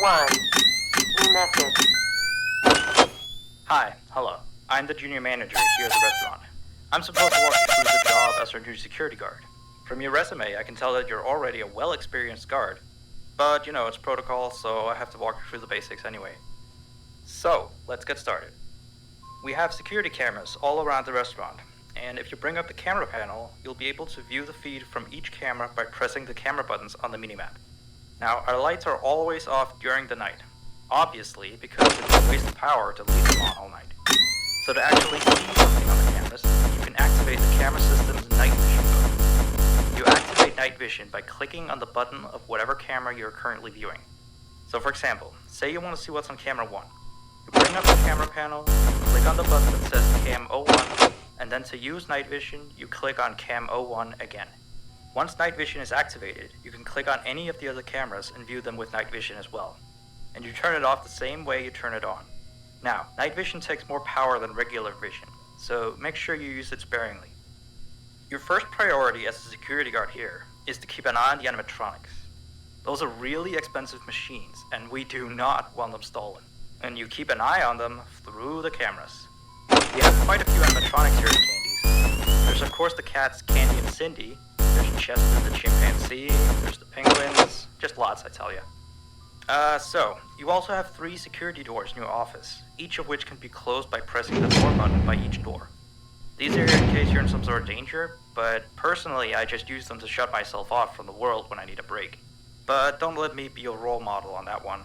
1. New message. Hi, hello. I'm the junior manager here at the restaurant. I'm supposed to walk you through the job as our new security guard. From your resume, I can tell that you're already a well-experienced guard. But, it's protocol, so I have to walk you through the basics anyway. So, let's get started. We have security cameras all around the restaurant, and if you bring up the camera panel, you'll be able to view the feed from each camera by pressing the camera buttons on the minimap. Now, our lights are always off during the night, obviously because it's a waste of power to leave them on all night. So to actually see something on the cameras, you can activate the camera system's night vision mode. You activate night vision by clicking on the button of whatever camera you're currently viewing. So for example, say you want to see what's on camera 1. You bring up the camera panel, click on the button that says Cam 01, and then to use night vision, you click on Cam 01 again. Once night vision is activated, you can click on any of the other cameras and view them with night vision as well. And you turn it off the same way you turn it on. Now, night vision takes more power than regular vision, so make sure you use it sparingly. Your first priority as a security guard here is to keep an eye on the animatronics. Those are really expensive machines, and we do not want them stolen. And you keep an eye on them through the cameras. We have quite a few animatronics here at Candy's. There's of course the cats Candy and Cindy, there's Chester the chimpanzee, there's the penguins, just lots I tell you. So, you also have 3 security doors in your office, each of which can be closed by pressing the door button by each door. These are in case you're in some sort of danger, but personally I just use them to shut myself off from the world when I need a break. But don't let me be your role model on that one.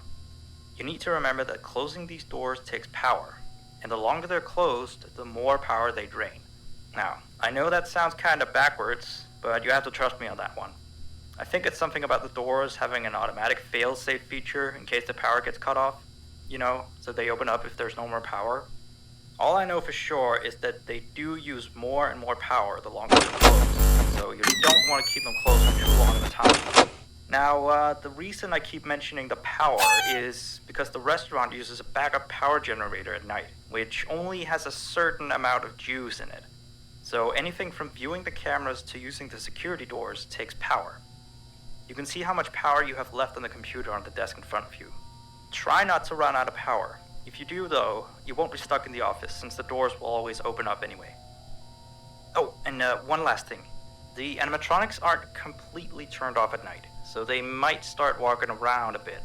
You need to remember that closing these doors takes power, and the longer they're closed, the more power they drain. Now, I know that sounds kinda backwards, but you have to trust me on that one. I think it's something about the doors having an automatic fail-safe feature in case the power gets cut off, so they open up if there's no more power. All I know for sure is that they do use more and more power the longer they're closed, so you don't want to keep them closed for too long at a time. Now, the reason I keep mentioning the power is because the restaurant uses a backup power generator at night, which only has a certain amount of juice in it. So anything from viewing the cameras to using the security doors takes power. You can see how much power you have left on the computer on the desk in front of you. Try not to run out of power. If you do though, you won't be stuck in the office since the doors will always open up anyway. Oh, and one last thing. The animatronics aren't completely turned off at night, so they might start walking around a bit.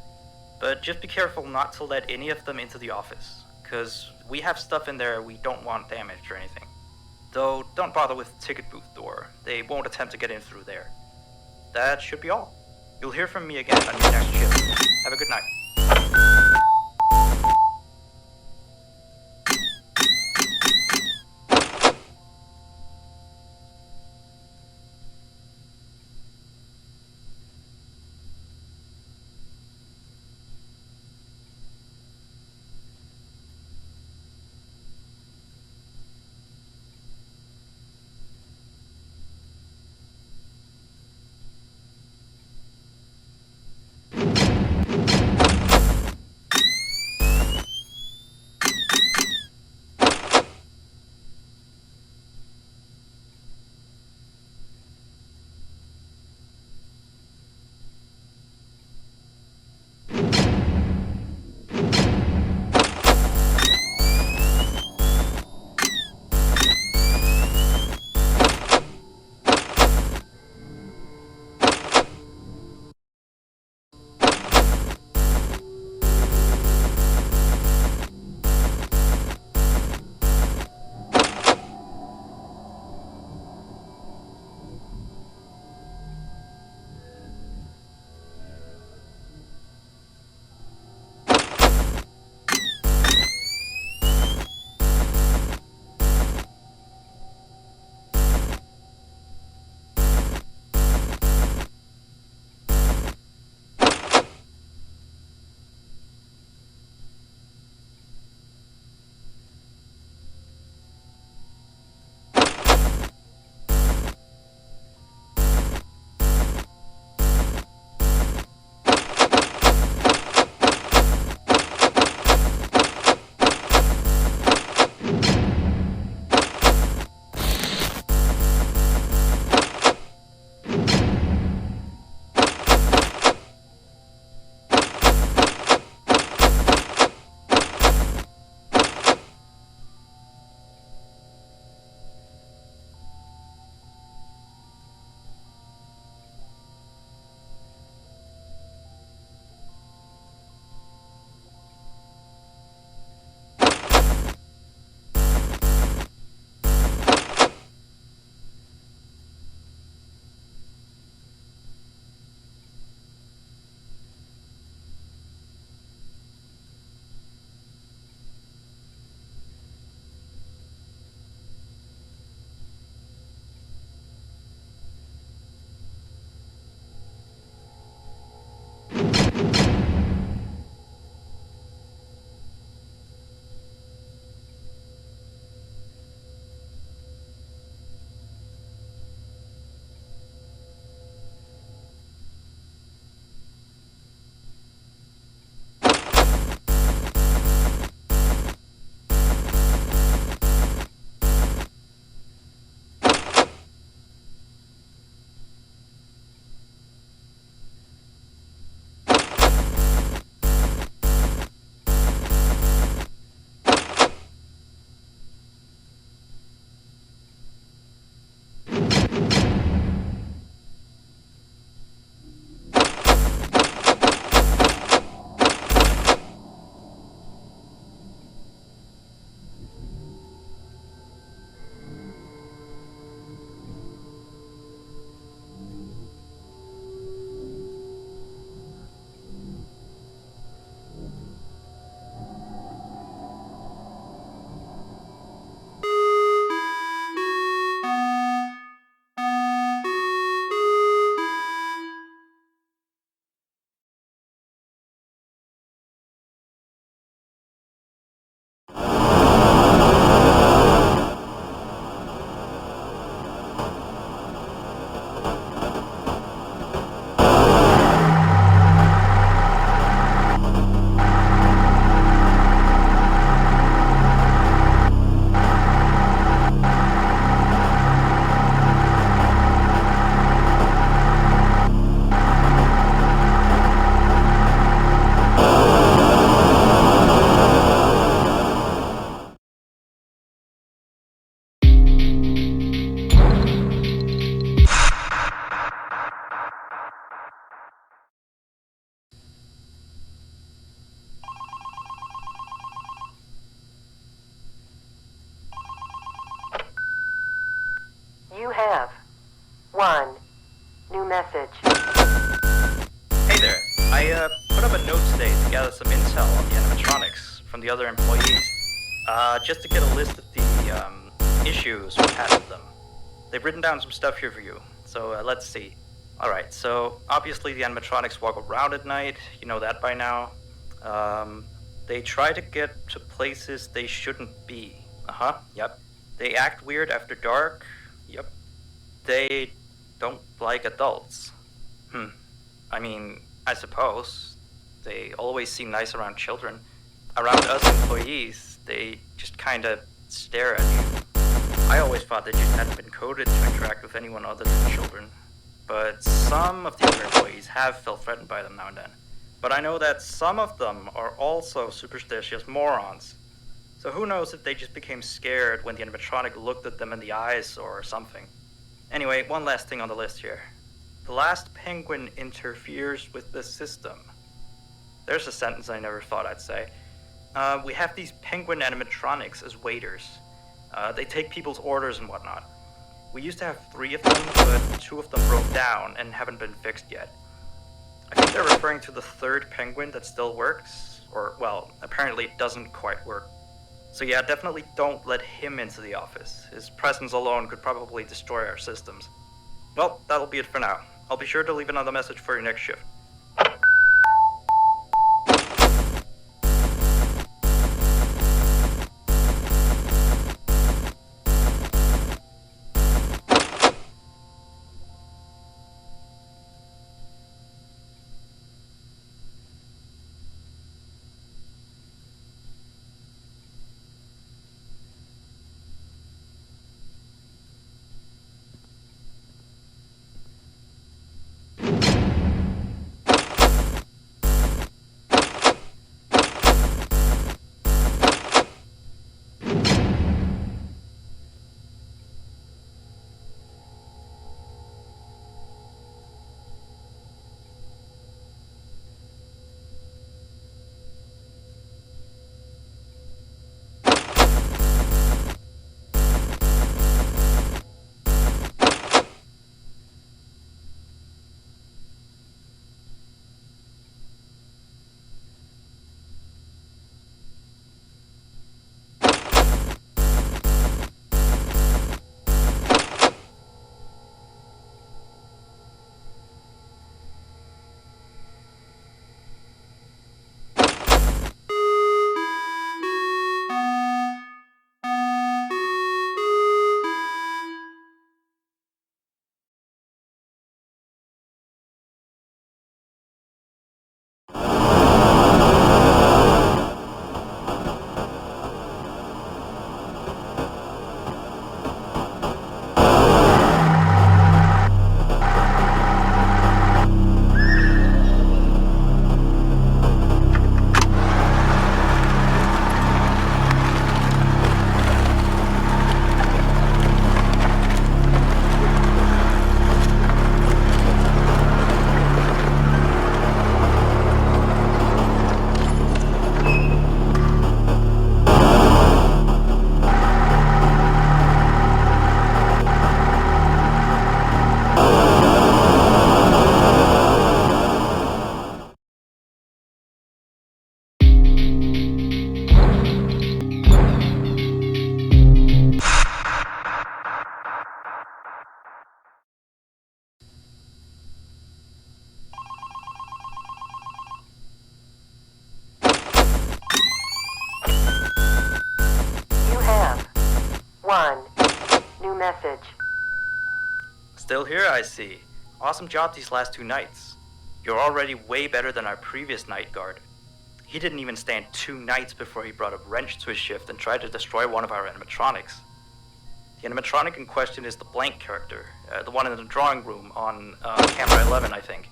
But just be careful not to let any of them into the office, cause we have stuff in there we don't want damaged or anything. Though don't bother with the ticket booth door, they won't attempt to get in through there. That should be all. You'll hear from me again on your next shift. Have a good night. up a note today to gather some intel on the animatronics from the other employees, just to get a list of the issues we've had with them. They've written down some stuff here for you, so let's see. Alright, so obviously the animatronics walk around at night, you know that by now. They try to get to places they shouldn't be. Yep. They act weird after dark. Yep. They don't like adults. I mean, I suppose. They always seem nice around children. Around us employees, they just kinda stare at you. I always thought they just hadn't been coded to interact with anyone other than children. But some of the other employees have felt threatened by them now and then. But I know that some of them are also superstitious morons. So who knows if they just became scared when the animatronic looked at them in the eyes or something. Anyway, one last thing on the list here. The last penguin interferes with the system. There's a sentence I never thought I'd say. We have these penguin animatronics as waiters. They take people's orders and whatnot. We used to have 3 of them, but 2 of them broke down and haven't been fixed yet. I think they're referring to the 3rd penguin that still works, or, well, apparently it doesn't quite work. So yeah, definitely don't let him into the office. His presence alone could probably destroy our systems. Well, that'll be it for now. I'll be sure to leave another message for your next shift. Message. Still here, I see. Awesome job these last 2 nights. You're already way better than our previous night guard. He didn't even stand 2 nights before he brought a wrench to his shift and tried to destroy one of our animatronics. The animatronic in question is the blank character, the one in the drawing room on camera 11, I think.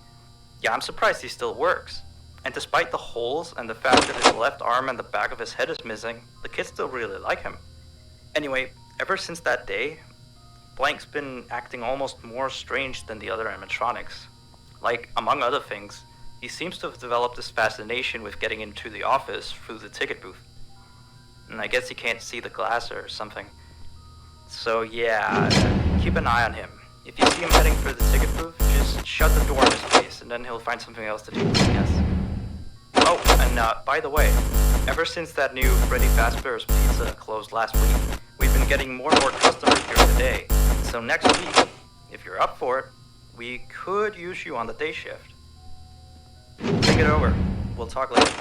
Yeah, I'm surprised he still works. And despite the holes and the fact that his left arm and the back of his head is missing, the kids still really like him. Anyway, ever since that day, Blank's been acting almost more strange than the other animatronics. Like, among other things, he seems to have developed this fascination with getting into the office through the ticket booth. And I guess he can't see the glass or something. So yeah, keep an eye on him. If you see him heading for the ticket booth, just shut the door in his face and then he'll find something else to do, I guess. by the way, ever since that new Freddy Fazbear's Pizza closed last week, we've been getting more and more customers during the day. So next week, if you're up for it, we could use you on the day shift. Think it over. We'll talk later.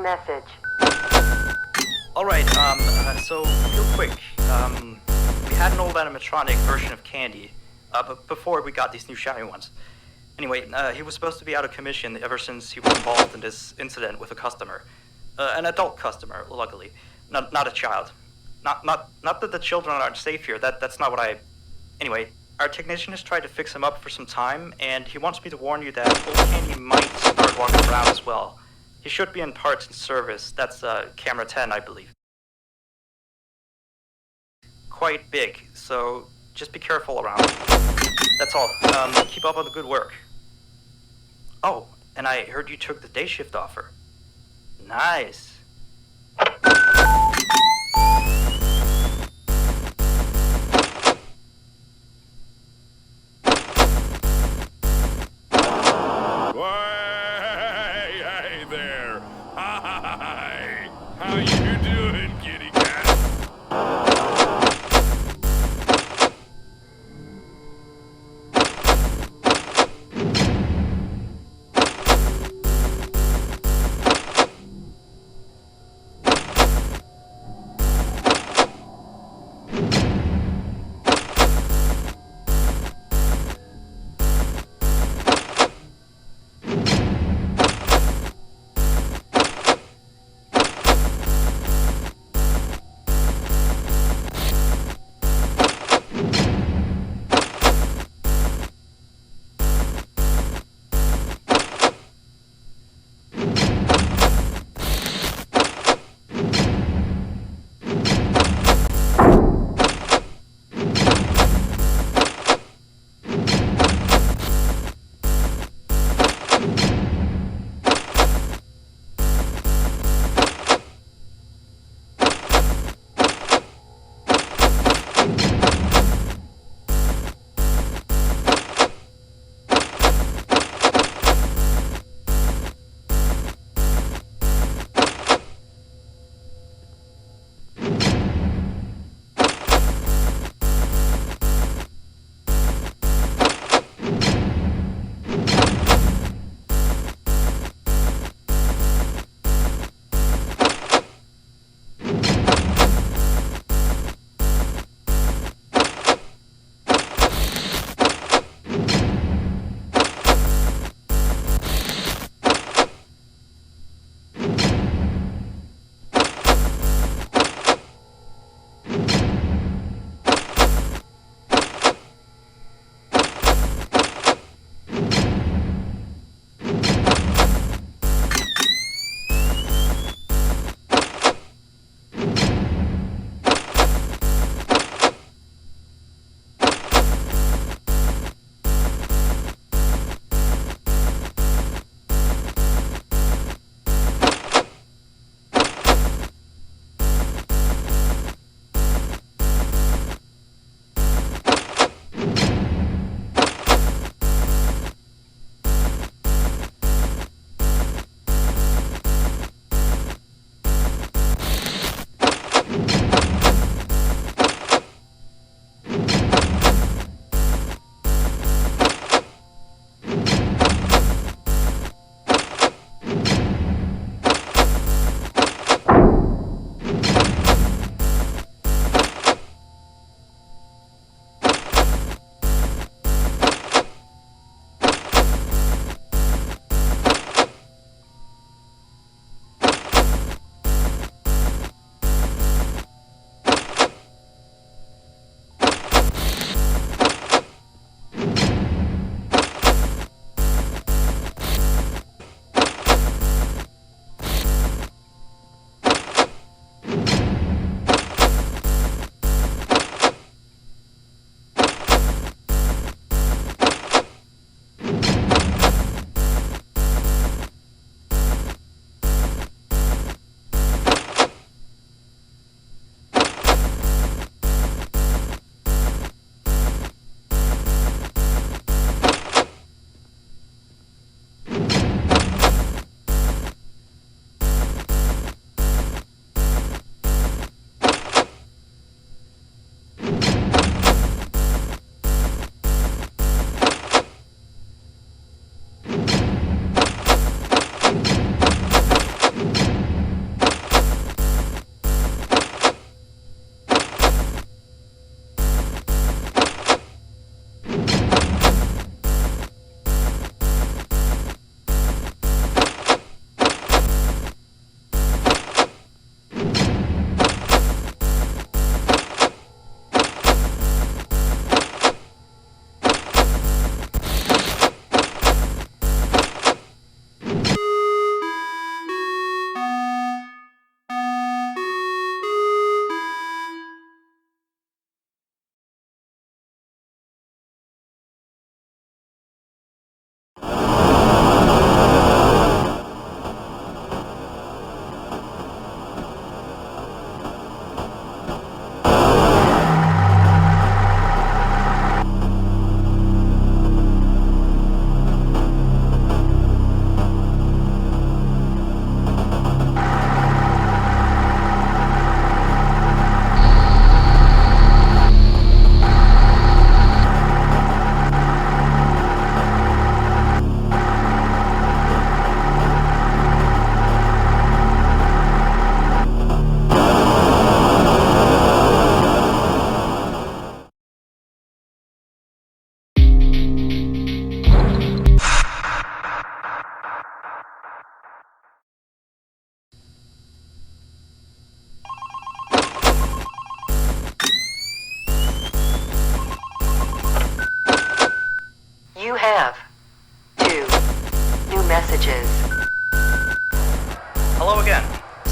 message. Alright, so real quick, we had an old animatronic version of Candy, but before we got these new shiny ones. Anyway, he was supposed to be out of commission ever since he was involved in this incident with a customer. An adult customer, luckily. Not a child. Not that the children aren't safe here, that's not what I... Anyway, our technician has tried to fix him up for some time, and he wants me to warn you that old Candy might start walking around as well. He should be in parts and service. That's camera 10, I believe. Quite big, so just be careful around. That's all. Keep up on the good work. Oh, and I heard you took the day shift offer. Nice. How you doing, kitty cat?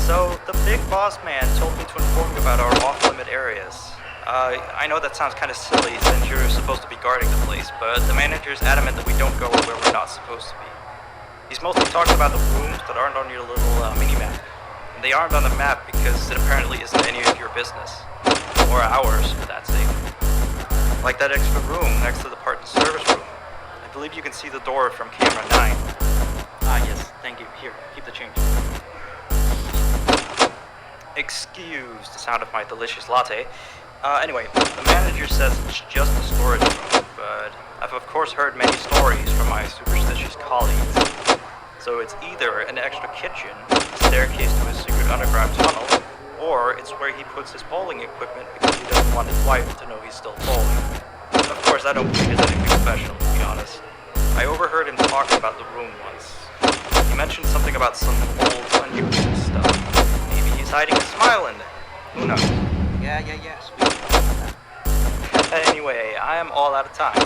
So, the big boss man told me to inform you about our off-limit areas. I know that sounds kind of silly since you're supposed to be guarding the place, but the manager's adamant that we don't go where we're not supposed to be. He's mostly talking about the rooms that aren't on your little mini-map. And they aren't on the map because it apparently isn't any of your business. Or ours, for that sake. Like that extra room next to the part and service room. I believe you can see the door from camera 9. Ah, yes, thank you. Here, keep the change. Excuse the sound of my delicious latte. Anyway, the manager says it's just a storage room, but I've of course heard many stories from my superstitious colleagues. So it's either an extra kitchen, a staircase to a secret underground tunnel, or it's where he puts his bowling equipment because he doesn't want his wife to know he's still bowling. Of course, I don't think it's anything special, to be honest. I overheard him talking about the room once. He mentioned something about some old, unusual stuff. Maybe he's hiding a smile in it. Who knows? Yeah. Speaking of that. Anyway, I am all out of time.